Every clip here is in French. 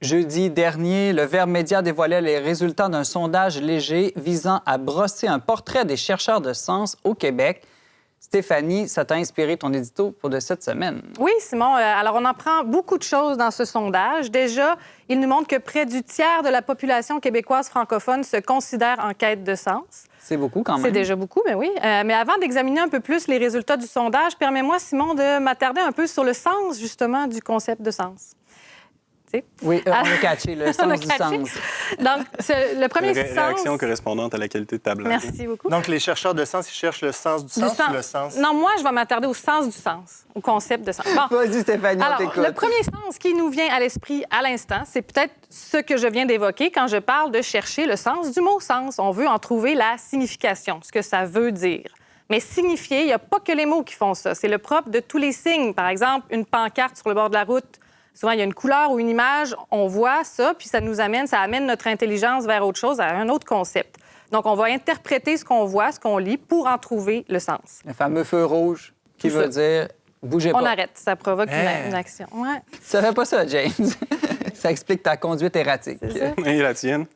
Jeudi dernier, le Verbe Média dévoilait les résultats d'un sondage léger visant à brosser un portrait des chercheurs de sens au Québec. Stéphanie, ça t'a inspiré ton édito pour de cette semaine. Oui, Simon. Alors, on apprend beaucoup de choses dans ce sondage. Déjà, il nous montre que près du tiers de la population québécoise francophone se considère en quête de sens. C'est beaucoup quand même. C'est déjà beaucoup, mais oui. Mais avant d'examiner un peu plus les résultats du sondage, permets-moi, Simon, de m'attarder un peu sur le sens, justement, du concept de sens. Oui, on a catché le sens du sens. Donc, le premier sens... Réaction correspondante à la qualité de ta blague. Merci beaucoup. Donc, les chercheurs de sens, ils cherchent le sens du sens ou le sens? Non, moi, je vais m'attarder au sens du sens, au concept de sens. Bon. Vas-y, Stéphanie, on t'écoute. Le premier sens qui nous vient à l'esprit à l'instant, c'est peut-être ce que je viens d'évoquer quand je parle de chercher le sens du mot « sens ». On veut en trouver la signification, ce que ça veut dire. Mais signifier, il n'y a pas que les mots qui font ça. C'est le propre de tous les signes. Par exemple, une pancarte sur le bord de la route. Souvent, il y a une couleur ou une image, on voit ça, puis ça amène notre intelligence vers autre chose, à un autre concept. Donc, on va interpréter ce qu'on voit, ce qu'on lit, pour en trouver le sens. Le fameux feu rouge qui veut dire « bougez pas ». On arrête, ça provoque une action. Ouais. Tu savais pas ça, James. Ça explique ta conduite erratique. Et la tienne?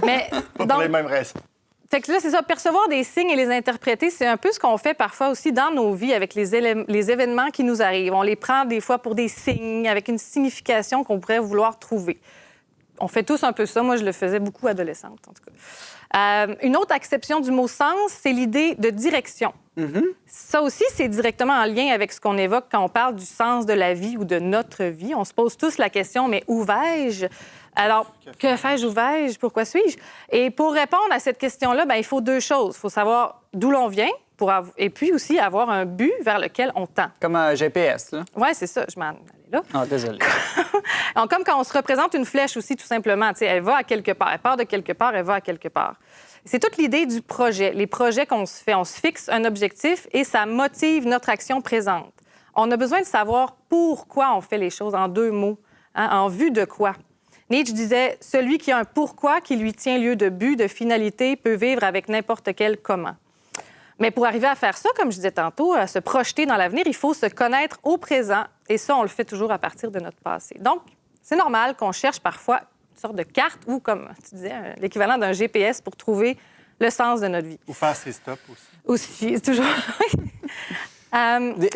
Mais, pas pour les mêmes raisons. Fait que là, c'est ça, percevoir des signes et les interpréter, c'est un peu ce qu'on fait parfois aussi dans nos vies avec les événements qui nous arrivent. On les prend des fois pour des signes, avec une signification qu'on pourrait vouloir trouver. On fait tous un peu ça. Moi, je le faisais beaucoup adolescente, en tout cas. Une autre acception du mot « sens », c'est l'idée de direction. Ça aussi, c'est directement en lien avec ce qu'on évoque quand on parle du sens de la vie ou de notre vie. On se pose tous la question, mais où vais-je? Alors, que fais-je, où vais-je, pourquoi suis-je? Et pour répondre à cette question-là, il faut deux choses. Il faut savoir d'où l'on vient et puis aussi avoir un but vers lequel on tend. Comme un GPS, là. Oui, c'est ça. Je m'en allais là. Ah, désolé. Comme quand on se représente une flèche aussi, tout simplement. Elle va à quelque part. Elle part de quelque part, elle va à quelque part. C'est toute l'idée du projet. Les projets qu'on se fait, on se fixe un objectif et ça motive notre action présente. On a besoin de savoir pourquoi on fait les choses en deux mots, en vue de quoi. Nietzsche disait « Celui qui a un pourquoi qui lui tient lieu de but, de finalité, peut vivre avec n'importe quel comment ». Mais pour arriver à faire ça, comme je disais tantôt, à se projeter dans l'avenir, il faut se connaître au présent. Et ça, on le fait toujours à partir de notre passé. Donc, c'est normal qu'on cherche parfois une sorte de carte ou, comme tu disais, l'équivalent d'un GPS pour trouver le sens de notre vie. Ou faire ses stops aussi. Aussi, c'est toujours...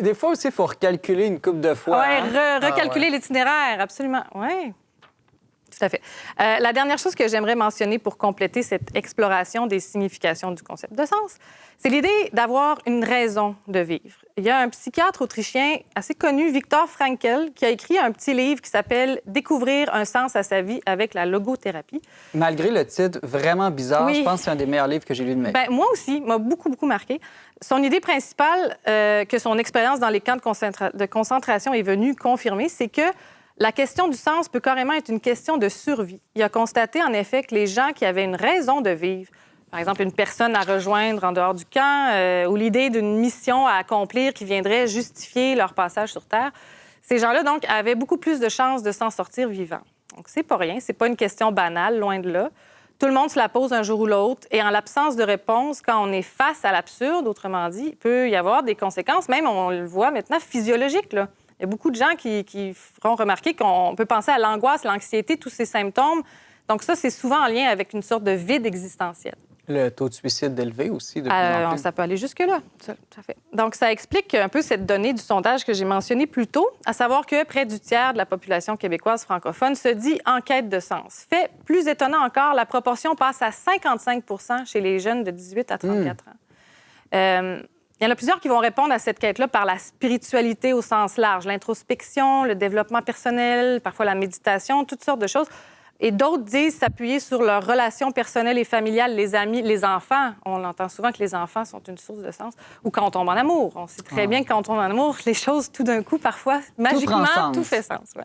Des fois aussi, il faut recalculer une couple de fois. Oui, recalculer l'itinéraire, absolument. Oui. Tout à fait. La dernière chose que j'aimerais mentionner pour compléter cette exploration des significations du concept de sens, c'est l'idée d'avoir une raison de vivre. Il y a un psychiatre autrichien assez connu, Viktor Frankl, qui a écrit un petit livre qui s'appelle « Découvrir un sens à sa vie avec la logothérapie ». Malgré le titre vraiment bizarre, oui. Je pense que c'est un des meilleurs livres que j'ai lu de ma vie. Moi aussi, m'a beaucoup marqué. Son idée principale, que son expérience dans les camps de concentration est venue confirmer, c'est que la question du sens peut carrément être une question de survie. Il a constaté, en effet, que les gens qui avaient une raison de vivre, par exemple une personne à rejoindre en dehors du camp ou l'idée d'une mission à accomplir qui viendrait justifier leur passage sur Terre, ces gens-là, donc, avaient beaucoup plus de chances de s'en sortir vivants. Donc, c'est pas rien, c'est pas une question banale, loin de là. Tout le monde se la pose un jour ou l'autre. Et en l'absence de réponse, quand on est face à l'absurde, autrement dit, il peut y avoir des conséquences, même, on le voit maintenant, physiologiques, là. Il y a beaucoup de gens qui feront remarquer qu'on peut penser à l'angoisse, l'anxiété, tous ces symptômes. Donc ça, c'est souvent en lien avec une sorte de vide existentiel. Le taux de suicide élevé aussi, de plus en plus. Ça peut aller jusque-là, tout à fait. Donc ça explique un peu cette donnée du sondage que j'ai mentionné plus tôt, à savoir que près du tiers de la population québécoise francophone se dit en quête de sens. Fait plus étonnant encore, la proportion passe à 55 % chez les jeunes de 18 à 34 ans. Il y en a plusieurs qui vont répondre à cette quête-là par la spiritualité au sens large, l'introspection, le développement personnel, parfois la méditation, toutes sortes de choses. Et d'autres disent s'appuyer sur leurs relations personnelles et familiales, les amis, les enfants. On entend souvent que les enfants sont une source de sens. Ou quand on tombe en amour. On sait très bien que quand on tombe en amour, les choses, tout d'un coup, parfois, magiquement, tout fait sens. Ouais.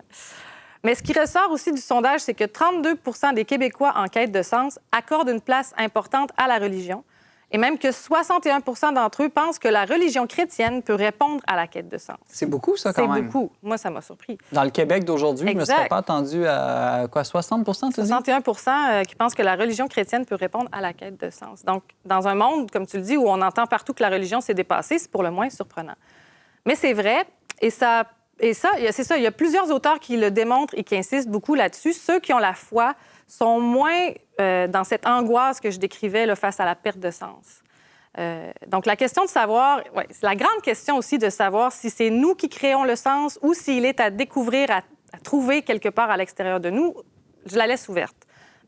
Mais ce qui ressort aussi du sondage, c'est que 32 % des Québécois en quête de sens accordent une place importante à la religion. Et même que 61 % d'entre eux pensent que la religion chrétienne peut répondre à la quête de sens. C'est beaucoup, ça, quand même. C'est beaucoup. Moi, ça m'a surpris. Dans le Québec d'aujourd'hui, je ne me serais pas attendu à quoi, 60 % tu dis? 61 % qui pensent que la religion chrétienne peut répondre à la quête de sens. Donc, dans un monde, comme tu le dis, où on entend partout que la religion s'est dépassée, c'est pour le moins surprenant. Mais c'est vrai, et ça Et ça, c'est ça, il y a plusieurs auteurs qui le démontrent et qui insistent beaucoup là-dessus. Ceux qui ont la foi sont moins dans cette angoisse que je décrivais là, face à la perte de sens. Donc, la question de savoir, c'est la grande question aussi de savoir si c'est nous qui créons le sens ou s'il est à découvrir, à trouver quelque part à l'extérieur de nous, je la laisse ouverte.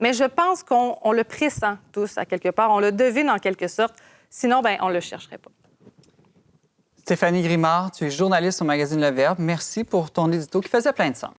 Mais je pense qu'on le pressent tous à quelque part, on le devine en quelque sorte, sinon, on ne le chercherait pas. Stéphanie Grimard, tu es journaliste au magazine Le Verbe. Merci pour ton édito qui faisait plein de sens.